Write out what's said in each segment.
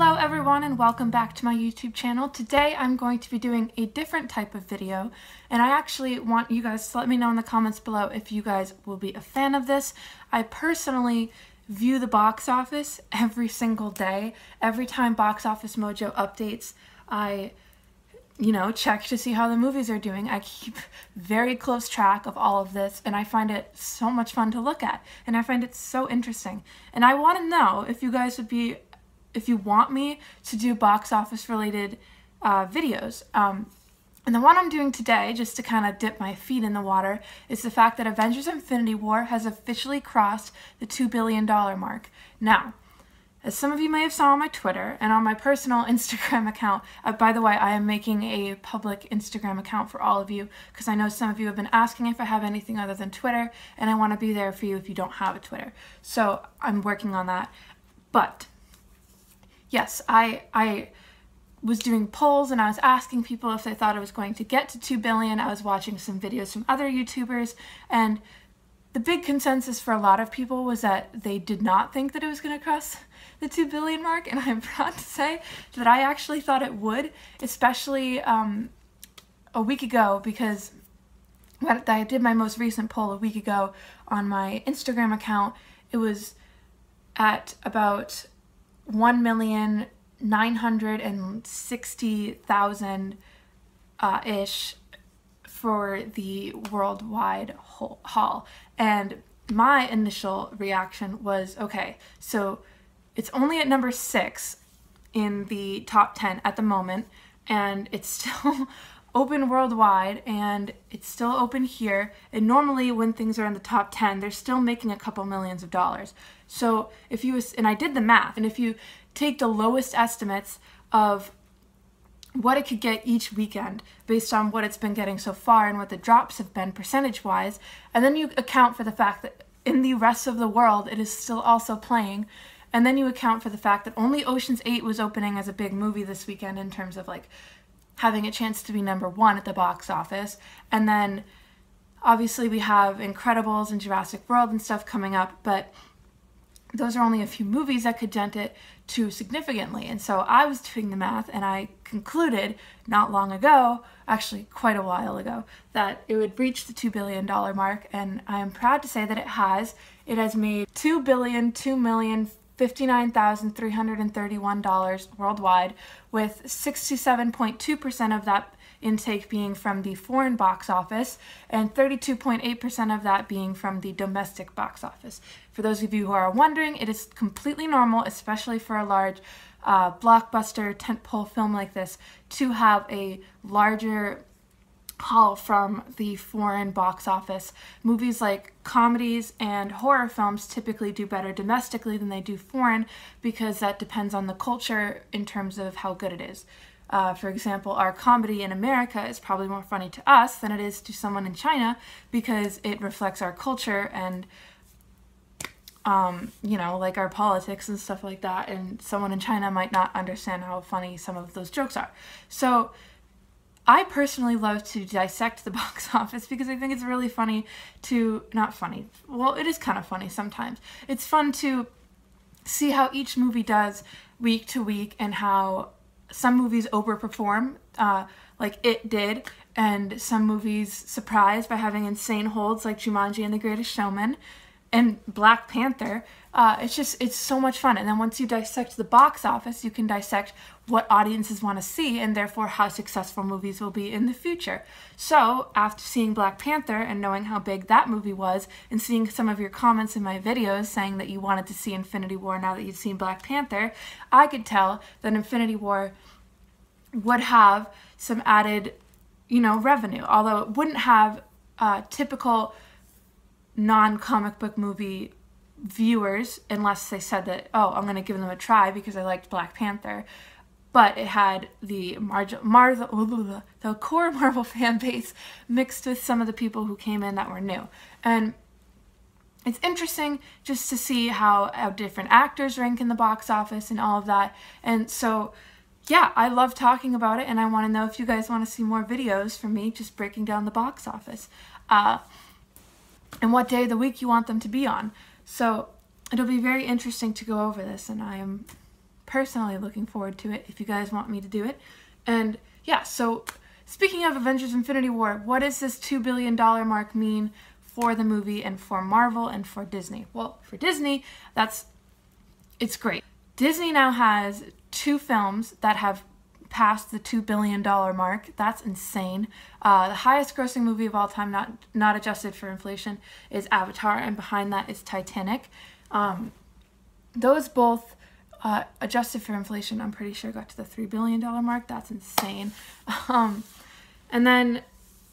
Hello everyone and welcome back to my YouTube channel. Today I'm going to be doing a different type of video, and I actually want you guys to let me know in the comments below if you guys will be a fan of this. I personally view the box office every single day. Every time Box Office Mojo updates, I check to see how the movies are doing. I keep very close track of all of this, and I find it so much fun to look at, and I find it so interesting. And I want to know if you guys would be, if you want me to do box office related videos. And the one I'm doing today, just to kind of dip my feet in the water, is the fact that Avengers Infinity War has officially crossed the $2 billion mark. Now, as some of you may have saw on my Twitter and on my personal Instagram account, by the way, I am making a public Instagram account for all of you because I know some of you have been asking if I have anything other than Twitter, and I want to be there for you if you don't have a Twitter. So I'm working on that. But yes, I was doing polls and I was asking people if they thought it was going to get to 2 billion. I was watching some videos from other YouTubers, and the big consensus for a lot of people was that they did not think that it was going to cross the 2 billion mark, and I'm proud to say that I actually thought it would, especially a week ago, because when I did my most recent poll a week ago on my Instagram account, it was at about 1,960,000 ish for the worldwide haul. And my initial reaction was, okay, so it's only at number 6 in the top 10 at the moment, and it's still open worldwide, and it's still open here, and normally when things are in the top 10, they're still making a couple millions of dollars. So if you, and I did the math, and if you take the lowest estimates of what it could get each weekend based on what it's been getting so far and what the drops have been percentage-wise, and then you account for the fact that in the rest of the world it is still also playing, and then you account for the fact that only Ocean's 8 was opening as a big movie this weekend in terms of like having a chance to be number 1 at the box office, and then obviously we have Incredibles and Jurassic World and stuff coming up, but those are only a few movies that could dent it too significantly. And so I was doing the math, and I concluded not long ago, actually quite a while ago, that it would reach the $2 billion mark, and I am proud to say that it has. It has made $2,059,331 worldwide, with 67.2% of that intake being from the foreign box office and 32.8% of that being from the domestic box office. For those of you who are wondering, it is completely normal, especially for a large blockbuster tentpole film like this, to have a larger haul from the foreign box office. Movies like comedies and horror films typically do better domestically than they do foreign, because that depends on the culture in terms of how good it is. For example, our comedy in America is probably more funny to us than it is to someone in China, because it reflects our culture and, like our politics and stuff like that, and someone in China might not understand how funny some of those jokes are. So I personally love to dissect the box office because I think it's really funny to, not funny, well, it is kind of funny sometimes. It's fun to see how each movie does week to week, and how some movies overperform, like It did, and some movies surprise by having insane holds like Jumanji and The Greatest Showman and Black Panther. It's so much fun. And then once you dissect the box office, you can dissect what audiences want to see, and therefore how successful movies will be in the future. So after seeing Black Panther and knowing how big that movie was, and seeing some of your comments in my videos saying that you wanted to see Infinity War now that you'd seen Black Panther, I could tell that Infinity War would have some added, revenue, although it wouldn't have typical non-comic book movie viewers, unless they said that, oh, I'm going to give them a try because I liked Black Panther. But it had the core Marvel fan base mixed with some of the people who came in that were new. And it's interesting just to see how different actors rank in the box office and all of that. And so, yeah, I love talking about it, and I want to know if you guys want to see more videos from me just breaking down the box office. And what day of the week you want them to be on. So it'll be very interesting to go over this, and I am personally looking forward to it if you guys want me to do it. And yeah, so speaking of Avengers Infinity War, what does this $2 billion mark mean for the movie and for Marvel and for Disney? Well, for Disney, it's great. Disney now has 2 films that have passed the $2 billion mark. That's insane. The highest grossing movie of all time, not adjusted for inflation, is Avatar, and behind that is Titanic. Those both, adjusted for inflation, I'm pretty sure got to the $3 billion mark. That's insane. And then,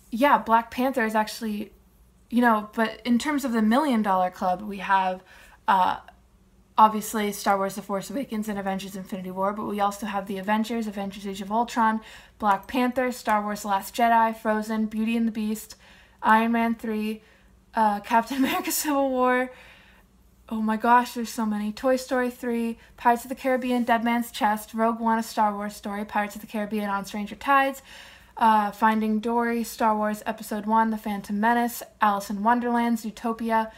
yeah, Black Panther is actually, but in terms of the $1 million club, we have obviously Star Wars The Force Awakens and Avengers Infinity War, but we also have the Avengers, Avengers Age of Ultron, Black Panther, Star Wars The Last Jedi, Frozen, Beauty and the Beast, Iron Man 3, Captain America Civil War, oh my gosh, there's so many, Toy Story 3, Pirates of the Caribbean, Dead Man's Chest, Rogue One, A Star Wars Story, Pirates of the Caribbean on Stranger Tides, Finding Dory, Star Wars Episode 1, The Phantom Menace, Alice in Wonderland, Zootopia,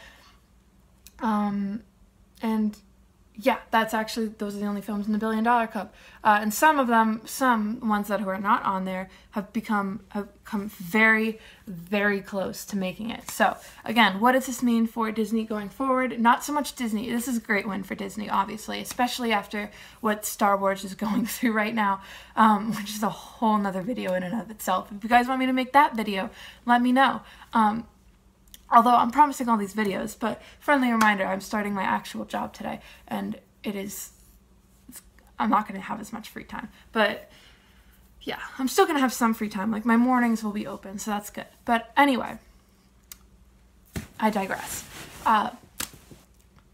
and yeah, those are the only films in the $1 billion club. And some ones that are not on there have come very, very close to making it. So again, what does this mean for Disney going forward? Not so much Disney. This is a great win for Disney, obviously, especially after what Star Wars is going through right now, which is a whole nother video in and of itself. If you guys want me to make that video, let me know. Although I'm promising all these videos, but friendly reminder, I'm starting my actual job today, and I'm not going to have as much free time. But yeah, I'm still going to have some free time. Like, my mornings will be open, so that's good. But anyway, I digress.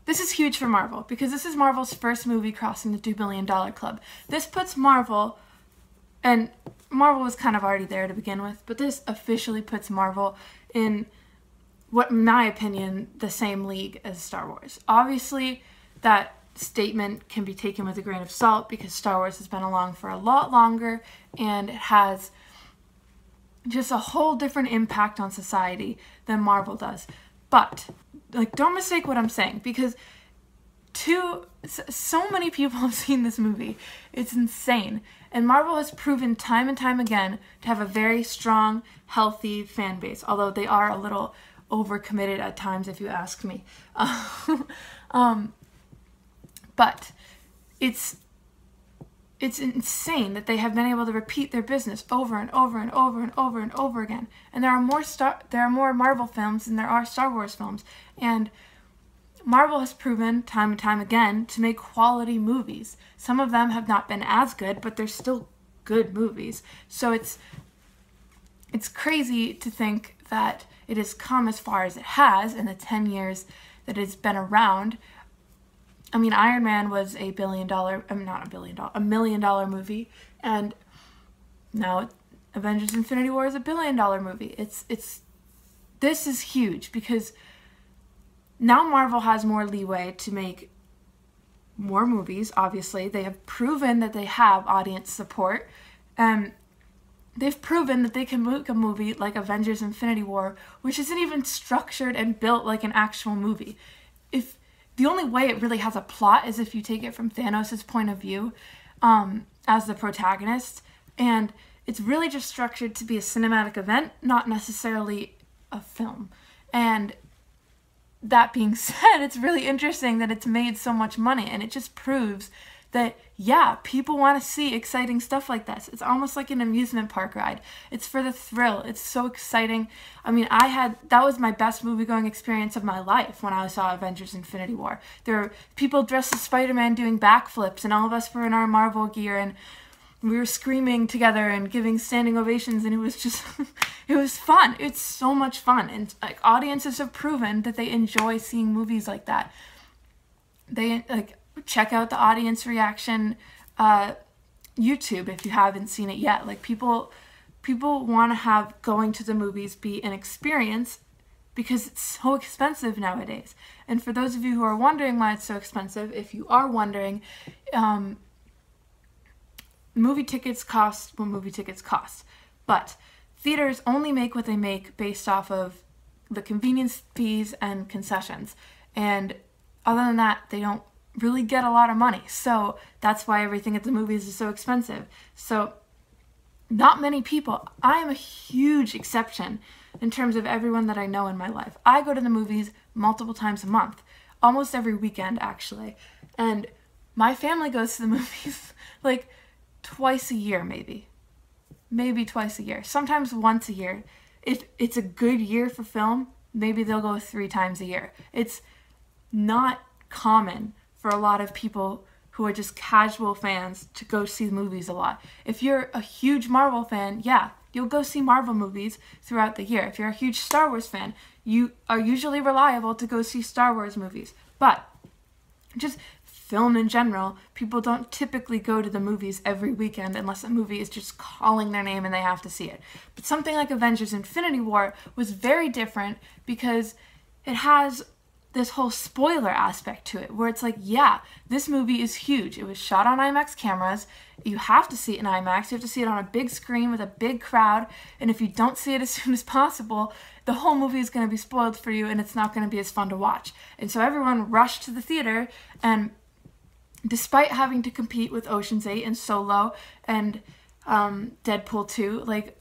This is huge for Marvel, because this is Marvel's first movie crossing the $2 billion club. This puts Marvel, and Marvel was kind of already there to begin with, but this officially puts Marvel in what, in my opinion, the same league as Star Wars. Obviously, that statement can be taken with a grain of salt because Star Wars has been along for a lot longer and it has just a whole different impact on society than Marvel does. But, like, don't mistake what I'm saying, because so many people have seen this movie. It's insane. And Marvel has proven time and time again to have a very strong, healthy fan base, although they are a little overcommitted at times, if you ask me. But it's insane that they have been able to repeat their business over and over and over and over and over again. And there are more Marvel films than there are Star Wars films. And Marvel has proven time and time again to make quality movies. Some of them have not been as good, but they're still good movies. So it's crazy to think that it has come as far as it has in the 10 years that it's been around. I mean, Iron Man was a $1 million movie, and now Avengers Infinity War is a $1 billion movie. This is huge because now Marvel has more leeway to make more movies. Obviously, they have proven that they have audience support. They've proven that they can make a movie like Avengers Infinity War, which isn't even structured and built like an actual movie. If the only way it really has a plot is if you take it from Thanos' point of view as the protagonist, and it's really just structured to be a cinematic event, not necessarily a film. And that being said, it's really interesting that it's made so much money, and it just proves that, yeah, people want to see exciting stuff like this. It's almost like an amusement park ride. It's for the thrill. It's so exciting. I mean, that was my best movie-going experience of my life when I saw Avengers Infinity War. There were people dressed as Spider-Man doing backflips, and all of us were in our Marvel gear, and we were screaming together and giving standing ovations, and it was just, it was fun. It's so much fun. And like, audiences have proven that they enjoy seeing movies like that. They, like, check out the audience reaction YouTube if you haven't seen it yet. Like, people want to have going to the movies be an experience because it's so expensive nowadays. And for those of you who are wondering why it's so expensive, if you are wondering, movie tickets cost what movie tickets cost. But theaters only make what they make based off of the convenience fees and concessions. And other than that, they don't really get a lot of money. So that's why everything at the movies is so expensive. So not many people, I am a huge exception in terms of everyone that I know in my life. I go to the movies multiple times a month, almost every weekend actually. And my family goes to the movies like twice a year, maybe twice a year, sometimes once a year. If it's a good year for film, maybe they'll go 3 times a year. It's not common for a lot of people who are just casual fans to go see movies a lot. If you're a huge Marvel fan, yeah, you'll go see Marvel movies throughout the year. If you're a huge Star Wars fan, you are usually reliable to go see Star Wars movies. But just film in general, people don't typically go to the movies every weekend unless a movie is just calling their name and they have to see it. But something like Avengers Infinity War was very different because it has this whole spoiler aspect to it, where it's like, yeah, this movie is huge. It was shot on IMAX cameras. You have to see it in IMAX. You have to see it on a big screen with a big crowd. And if you don't see it as soon as possible, the whole movie is going to be spoiled for you and it's not going to be as fun to watch. And so everyone rushed to the theater, and despite having to compete with Ocean's 8 and Solo and Deadpool 2, like,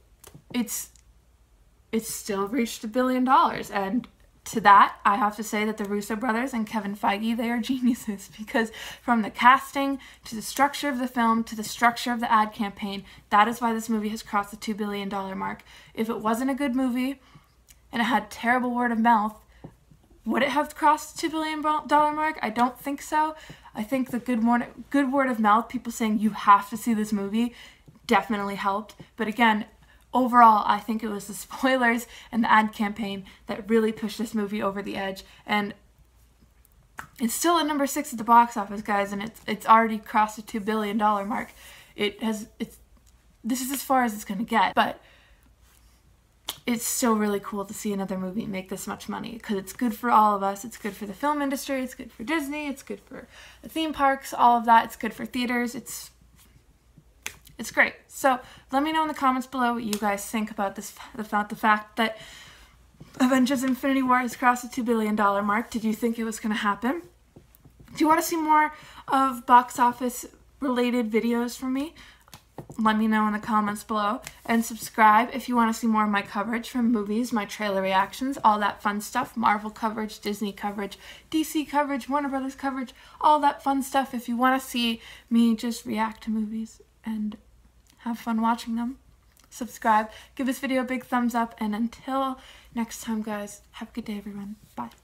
it's still reached $1 billion. And to that, I have to say that the Russo brothers and Kevin Feige, they are geniuses, because from the casting to the structure of the film to the structure of the ad campaign, that is why this movie has crossed the $2 billion mark. If it wasn't a good movie and it had terrible word of mouth, would it have crossed the $2 billion mark? I don't think so. I think the good word of mouth, people saying you have to see this movie, definitely helped. But again, overall, I think it was the spoilers and the ad campaign that really pushed this movie over the edge. And it's still at number 6 at the box office, guys, and it's already crossed the $2 billion mark. This is as far as it's going to get, but it's still really cool to see another movie make this much money, because it's good for all of us. It's good for the film industry, it's good for Disney, it's good for the theme parks, all of that. It's good for theaters. It's great. So let me know in the comments below what you guys think about this, about the fact that Avengers Infinity War has crossed the $2 billion mark. Did you think it was going to happen? Do you want to see more of box office related videos from me? Let me know in the comments below, and subscribe if you want to see more of my coverage from movies, my trailer reactions, all that fun stuff, Marvel coverage, Disney coverage, DC coverage, Warner Brothers coverage, all that fun stuff. If you want to see me just react to movies and have fun watching them, subscribe, give this video a big thumbs up, and until next time, guys, have a good day, everyone. Bye.